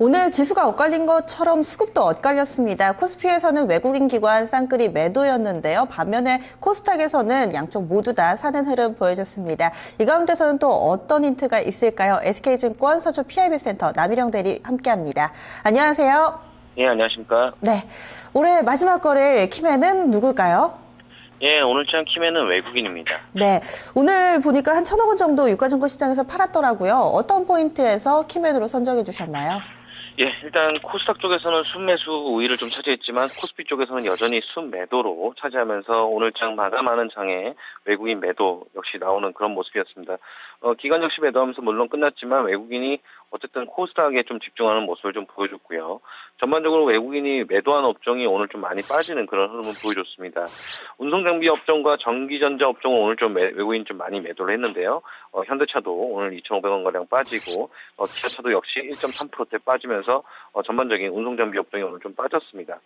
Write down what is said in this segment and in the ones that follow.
오늘 지수가 엇갈린 것처럼 수급도 엇갈렸습니다. 코스피에서는 외국인 기관 쌍끌이 매도였는데요. 반면에 코스닥에서는 양쪽 모두 다 사는 흐름 보여줬습니다. 이 가운데서는 또 어떤 힌트가 있을까요? SK증권 서초 PIB센터 남일영 대리 함께합니다. 안녕하세요. 예, 안녕하십니까. 네, 올해 마지막 거래일 키맨은 누굴까요? 예, 오늘장 키맨은 외국인입니다. 네, 오늘 보니까 한 1,000억 원 정도 유가증권 시장에서 팔았더라고요. 어떤 포인트에서 키맨으로 선정해 주셨나요? 예, 일단 코스닥 쪽에서는 순매수 우위를 좀 차지했지만 코스피 쪽에서는 여전히 순매도로 차지하면서 오늘장 마감하는 장에 외국인 매도 역시 나오는 그런 모습이었습니다. 기관 역시 매도하면서 물론 끝났지만 외국인이 어쨌든 코스닥에 좀 집중하는 모습을 좀 보여줬고요. 전반적으로 외국인이 매도한 업종이 오늘 좀 많이 빠지는 그런 흐름을 보여줬습니다. 운송장비 업종과 전기전자 업종은 오늘 좀 외국인이 좀 많이 매도를 했는데요. 현대차도 오늘 2,500원 가량 빠지고 기아차도 역시 1.3%대 빠지면서 전반적인 운송장비 업종이 오늘 좀 빠졌습니다.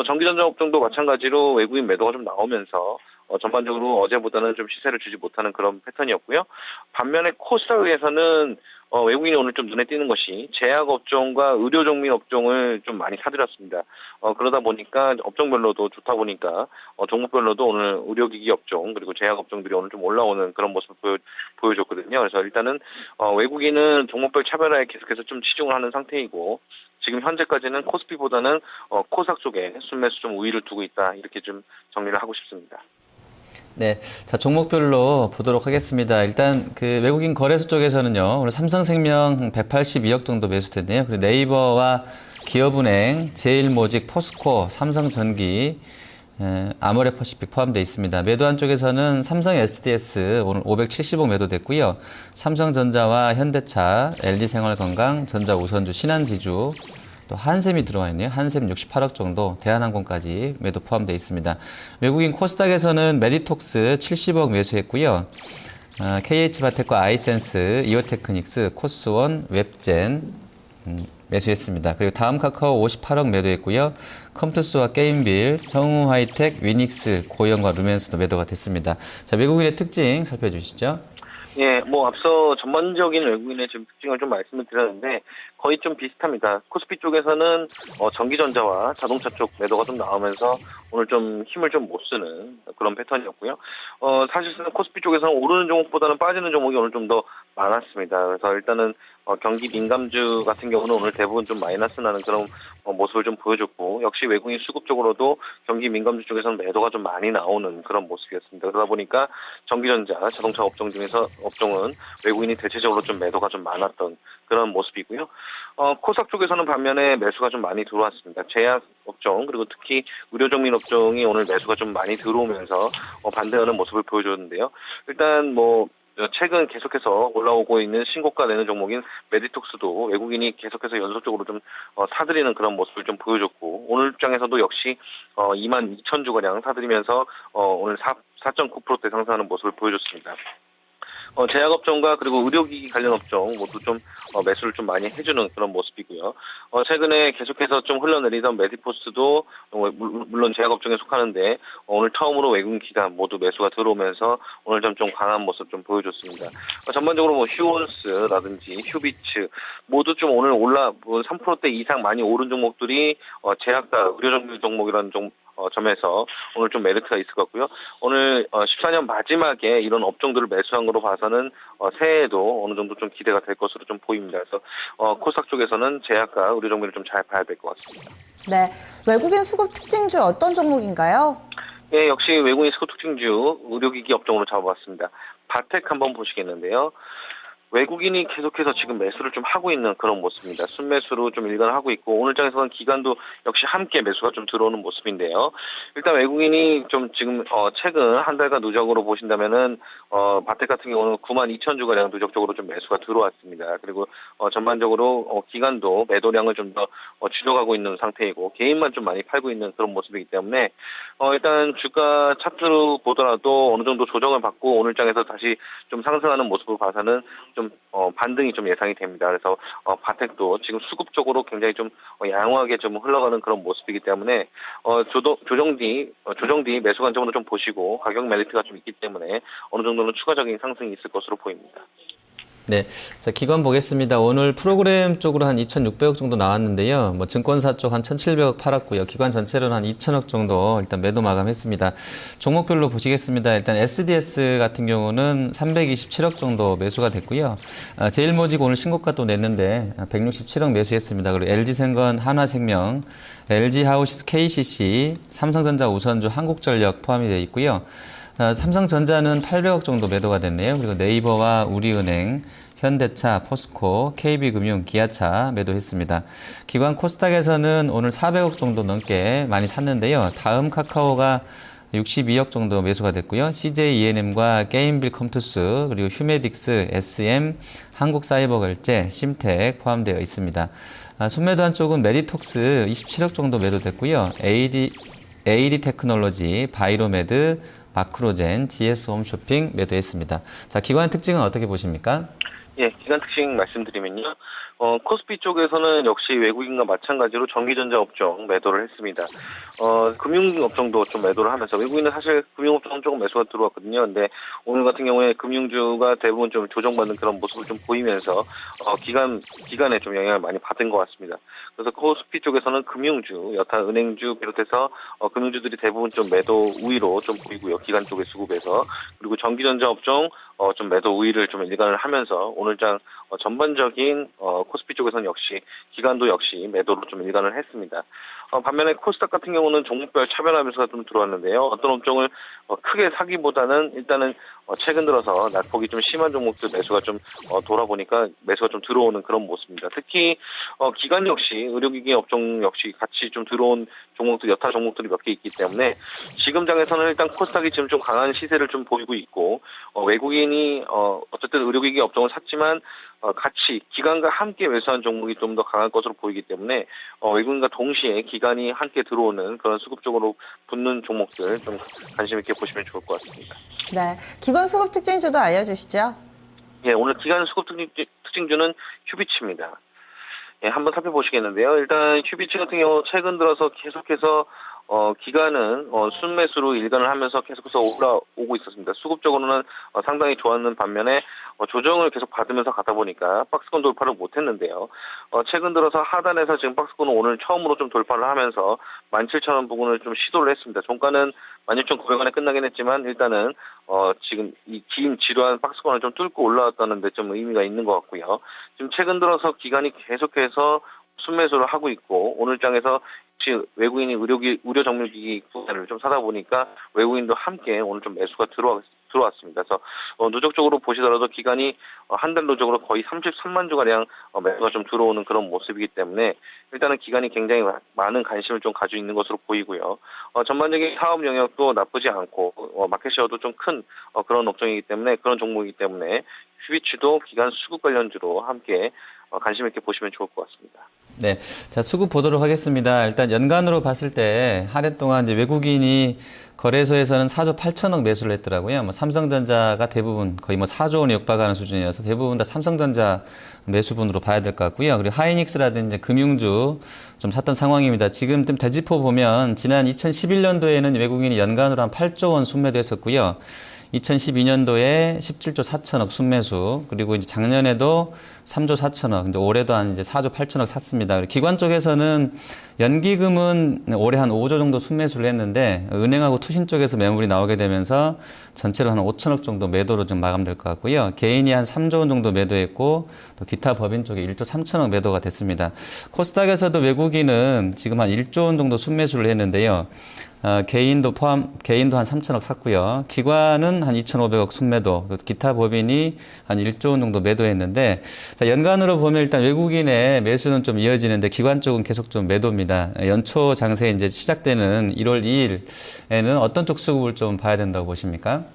전기전자 업종도 마찬가지로 외국인 매도가 좀 나오면서 전반적으로 어제보다는 좀 시세를 주지 못하는 그런 패턴이었고요. 반면에 코스닥에서는 외국인이 오늘 좀 눈에 띄는 것이 제약업종과 의료종민 업종을 좀 많이 사들였습니다. 그러다 보니까 업종별로도 좋다 보니까 종목별로도 오늘 의료기기 업종 그리고 제약업종들이 오늘 좀 올라오는 그런 모습을 보여줬거든요. 그래서 일단은 외국인은 종목별 차별화에 계속해서 좀 치중을 하는 상태이고 지금 현재까지는 코스피보다는 코스닥 쪽에 순매수 좀 우위를 두고 있다 이렇게 좀 정리를 하고 싶습니다. 네, 자 종목별로 보도록 하겠습니다. 일단 그 외국인 거래소 쪽에서는요, 오늘 삼성생명 182억 정도 매수됐네요. 그리고 네이버와 기업은행, 제일모직, 포스코, 삼성전기, 아모레퍼시픽 포함되어 있습니다. 매도한 쪽에서는 삼성 SDS 오늘 570억 매도됐고요. 삼성전자와 현대차, LG생활건강, 전자우선주, 신한지주, 또 한샘이 들어와 있네요. 한샘 68억 정도, 대한항공까지 매도 포함되어 있습니다. 외국인 코스닥에서는 메디톡스 70억 매수했고요. KH바텍과 아이센스, 이오테크닉스, 코스원, 웹젠 매수했습니다. 그리고 다음 카카오 58억 매도했고요. 컴투스와 게임빌, 성우하이텍, 위닉스, 고영과 루멘스도 매도가 됐습니다. 자, 외국인의 특징 살펴주시죠. 예, 앞서 전반적인 외국인의 지금 특징을 좀 말씀을 드렸는데 거의 좀 비슷합니다. 코스피 쪽에서는 전기전자와 자동차 쪽 매도가 좀 나오면서 오늘 좀 힘을 좀 못 쓰는 그런 패턴이었고요. 사실상 코스피 쪽에서는 오르는 종목보다는 빠지는 종목이 오늘 좀 더 많았습니다. 그래서 일단은 경기 민감주 같은 경우는 오늘 대부분 좀 마이너스 나는 그런 모습을 좀 보여줬고 역시 외국인 수급 쪽으로도 경기 민감주 쪽에서는 매도가 좀 많이 나오는 그런 모습이었습니다. 그러다 보니까 전기전자, 자동차 업종은 외국인이 대체적으로 좀 매도가 좀 많았던 그런 모습이고요. 코스닥 쪽에서는 반면에 매수가 좀 많이 들어왔습니다. 제약 업종 그리고 특히 의료종민 업종이 오늘 매수가 좀 많이 들어오면서 반대하는 모습을 보여줬는데요. 일단 최근 계속해서 올라오고 있는 신고가 내는 종목인 메디톡스도 외국인이 계속해서 연속적으로 좀 사들이는 그런 모습을 좀 보여줬고 오늘 입장에서도 역시 22,000주가량 사들이면서 오늘 4.9%대 상승하는 모습을 보여줬습니다. 제약업종과 그리고 의료기기 관련 업종 모두 좀 매수를 좀 많이 해주는 그런 모습이고요. 최근에 계속해서 좀 흘러내리던 메디포스도 물론 제약업종에 속하는데 오늘 처음으로 외국인 기관 모두 매수가 들어오면서 오늘 좀 강한 모습 좀 보여줬습니다. 전반적으로 휴원스라든지 휴비츠 모두 좀 오늘 3%대 이상 많이 오른 종목들이 제약과 의료종류 종목이라는 점에서 오늘 좀 메리트가 있을 것 같고요. 오늘 14년 마지막에 이런 업종들을 매수한 거로 봐서는 새해에도 어느 정도 좀 기대가 될 것으로 좀 보입니다. 그래서 코스닥 쪽에서는 제약과 의료 종목을 좀 잘 봐야 될 것 같습니다. 네, 외국인 수급 특징주 어떤 종목인가요? 예, 역시 외국인 수급 특징주 의료기기 업종으로 잡아봤습니다. 바텍 한번 보시겠는데요. 외국인이 계속해서 지금 매수를 좀 하고 있는 그런 모습입니다. 순매수로 좀 일관하고 있고 오늘 장에서는 기관도 역시 함께 매수가 좀 들어오는 모습인데요. 일단 외국인이 좀 지금 최근 한 달간 누적으로 보신다면은 바텍 같은 경우는 92,000주가량 누적적으로 좀 매수가 들어왔습니다. 그리고 전반적으로 기관도 매도량을 좀 더 줄여가고 있는 상태이고 개인만 좀 많이 팔고 있는 그런 모습이기 때문에 일단 주가 차트로 보더라도 어느 정도 조정을 받고 오늘 장에서 다시 좀 상승하는 모습을 봐서는 좀 반등이 좀 예상이 됩니다. 그래서 바텍도 지금 수급적으로 굉장히 좀 양호하게 좀 흘러가는 그런 모습이기 때문에 조정 뒤 매수 관점으로 좀 보시고 가격 메리트가 좀 있기 때문에 어느 정도는 추가적인 상승이 있을 것으로 보입니다. 네. 자, 기관 보겠습니다. 오늘 프로그램 쪽으로 한 2,600억 정도 나왔는데요. 뭐 증권사 쪽 한 1,700억 팔았고요. 기관 전체로는 한 2,000억 정도 일단 매도 마감했습니다. 종목별로 보시겠습니다. 일단 SDS 같은 경우는 327억 정도 매수가 됐고요. 제일모직 오늘 신고가 또 냈는데 167억 매수했습니다. 그리고 LG생건, 한화생명, LG하우스, KCC, 삼성전자, 우선주, 한국전력 포함이 되어 있고요. 삼성전자는 800억 정도 매도가 됐네요. 그리고 네이버와 우리은행, 현대차, 포스코, KB금융, 기아차 매도했습니다. 기관 코스닥에서는 오늘 400억 정도 넘게 많이 샀는데요. 다음 카카오가 62억 정도 매수가 됐고요. CJ ENM과 게임빌 컴투스, 그리고 휴메딕스, SM, 한국사이버결제, 심텍 포함되어 있습니다. 순매도한 쪽은 메디톡스 27억 정도 매도됐고요. AD 테크놀로지, 바이로메드, 마크로젠, GS 홈쇼핑 매도했습니다. 자, 기관의 특징은 어떻게 보십니까? 예, 기간 특징 말씀드리면요. 코스피 쪽에서는 역시 외국인과 마찬가지로 전기전자 업종 매도를 했습니다. 금융업종도 좀 매도를 하면서 외국인은 사실 금융업종 조금 매수가 들어왔거든요. 근데 오늘 같은 경우에 금융주가 대부분 좀 조정받는 그런 모습을 좀 보이면서 기간에 좀 영향을 많이 받은 것 같습니다. 그래서 코스피 쪽에서는 금융주, 여타 은행주 비롯해서 금융주들이 대부분 좀 매도 우위로 좀 보이고요. 기간 쪽의 수급에서. 그리고 전기전자 업종 좀 매도 우위를 좀 일관을 하면서 오늘장 전반적인 코스피 쪽에서는 역시 기관도 역시 매도로 좀 일관을 했습니다. 반면에 코스닥 같은 경우는 종목별 차별화 매수가 좀 들어왔는데요. 어떤 업종을 크게 사기보다는 일단은 최근 들어서 낙폭이 좀 심한 종목들 매수가 좀 돌아보니까 매수가 좀 들어오는 그런 모습입니다. 특히 기관 역시 의료기기 업종 역시 같이 좀 들어온 종목들, 여타 종목들이 몇 개 있기 때문에 지금 장에서는 일단 코스닥이 지금 좀 강한 시세를 좀 보이고 있고 외국인이 어쨌든 의료기기 업종을 샀지만 같이 기관과 함께 매수한 종목이 좀 더 강할 것으로 보이기 때문에 외국인과 동시에 기관이 함께 들어오는 그런 수급 쪽으로 붙는 종목들 좀 관심 있게 보시면 좋을 것 같습니다. 네, 기관 수급 특징주도 알려주시죠. 예, 오늘 기관 수급 특징주는 휴비치입니다. 예, 한번 살펴보시겠는데요. 일단 휴비치 같은 경우 최근 들어서 계속해서 기간은 순매수로 일관을 하면서 계속해서 올라오고 있었습니다. 수급적으로는 상당히 좋았는 반면에 조정을 계속 받으면서 가다 보니까 박스권 돌파를 못했는데요. 최근 들어서 하단에서 지금 박스권은 오늘 처음으로 좀 돌파를 하면서 17,000원 부근을 좀 시도를 했습니다. 종가는 16,900원에 끝나긴 했지만 일단은 지금 이 긴 지루한 박스권을 좀 뚫고 올라왔다는 데 좀 의미가 있는 것 같고요. 지금 최근 들어서 기간이 계속해서 순매수를 하고 있고 오늘 장에서 혹시 외국인이 의료 정밀기기 분야를 좀 사다 보니까 외국인도 함께 오늘 좀 매수가 들어왔습니다. 그래서 누적적으로 보시더라도 기간이 한 달 누적으로 거의 33만 주가량 매수가 좀 들어오는 그런 모습이기 때문에 일단은 기간이 굉장히 많은 관심을 좀 가지고 있는 것으로 보이고요. 전반적인 사업 영역도 나쁘지 않고 마켓시어도 좀 큰 그런 업종이기 때문에 그런 종목이기 때문에 휴비치도 기간 수급 관련주로 함께 관심 있게 보시면 좋을 것 같습니다. 네. 자, 수급 보도록 하겠습니다. 일단 연간으로 봤을 때 한 해 동안 이제 외국인이 거래소에서는 4조 8천억 매수를 했더라고요. 뭐 삼성전자가 대부분 거의 뭐 4조 원에 육박하는 수준이어서 대부분 다 삼성전자 매수분으로 봐야 될 것 같고요. 그리고 하이닉스라든지 금융주 좀 샀던 상황입니다. 지금 좀 되짚어 보면 지난 2011년도에는 외국인이 연간으로 한 8조 원 순매도했었고요. 2012년도에 17조 4천억 순매수, 그리고 이제 작년에도 3조 4천억, 이제 올해도 한 이제 4조 8천억 샀습니다. 기관 쪽에서는 연기금은 올해 한 5조 정도 순매수를 했는데 은행하고 투신 쪽에서 매물이 나오게 되면서 전체로 한 5천억 정도 매도로 좀 마감될 것 같고요. 개인이 한 3조 원 정도 매도했고 또 기타 법인 쪽에 1조 3천억 매도가 됐습니다. 코스닥에서도 외국인은 지금 한 1조 원 정도 순매수를 했는데요. 개인도 한 3천억 샀고요. 기관은 한 2,500억 순매도, 기타 법인이 한 1조 원 정도 매도했는데, 자, 연간으로 보면 일단 외국인의 매수는 좀 이어지는데 기관 쪽은 계속 좀 매도입니다. 연초 장세 이제 시작되는 1월 2일에는 어떤 쪽 수급을 좀 봐야 된다고 보십니까?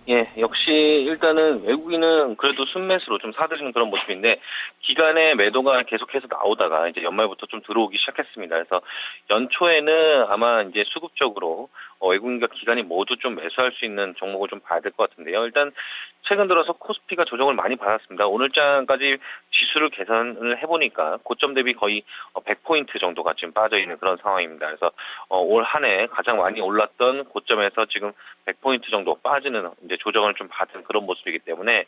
예, 역시 일단은 외국인은 그래도 순매수로 좀 사들이는 그런 모습인데 기간의 매도가 계속해서 나오다가 이제 연말부터 좀 들어오기 시작했습니다. 그래서 연초에는 아마 이제 수급적으로 외국인과 기관이 모두 좀 매수할 수 있는 종목을 좀 봐야 될 것 같은데요. 일단 최근 들어서 코스피가 조정을 많이 받았습니다. 오늘장까지 지수를 계산을 해보니까 고점 대비 거의 100포인트 정도가 지금 빠져있는 그런 상황입니다. 그래서 올 한 해 가장 많이 올랐던 고점에서 지금 100포인트 정도 빠지는 이제 이제 조정을 좀 받은 그런 모습이기 때문에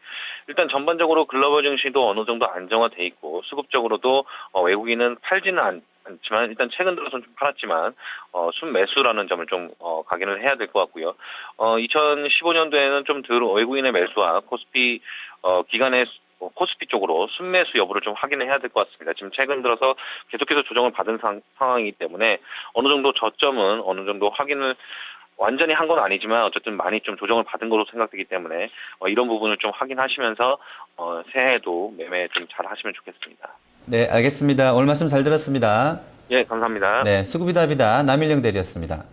일단 전반적으로 글로벌 증시도 어느 정도 안정화돼 있고 수급적으로도 외국인은 팔지는 않지만 일단 최근 들어서는 좀 팔았지만 순매수라는 점을 좀 각인을 해야 될 것 같고요. 2015년도에는 좀 외국인의 매수와 코스피 기간의 코스피 쪽으로 순매수 여부를 좀 확인을 해야 될 것 같습니다. 지금 최근 들어서 계속해서 조정을 받은 상황이기 때문에 어느 정도 저점은 어느 정도 확인을 완전히 한 건 아니지만 어쨌든 많이 좀 조정을 받은 것으로 생각되기 때문에 이런 부분을 좀 확인하시면서 새해에도 매매 좀 잘 하시면 좋겠습니다. 네, 알겠습니다. 오늘 말씀 잘 들었습니다. 예, 감사합니다. 네, 수구비답이다 남일영 대리였습니다.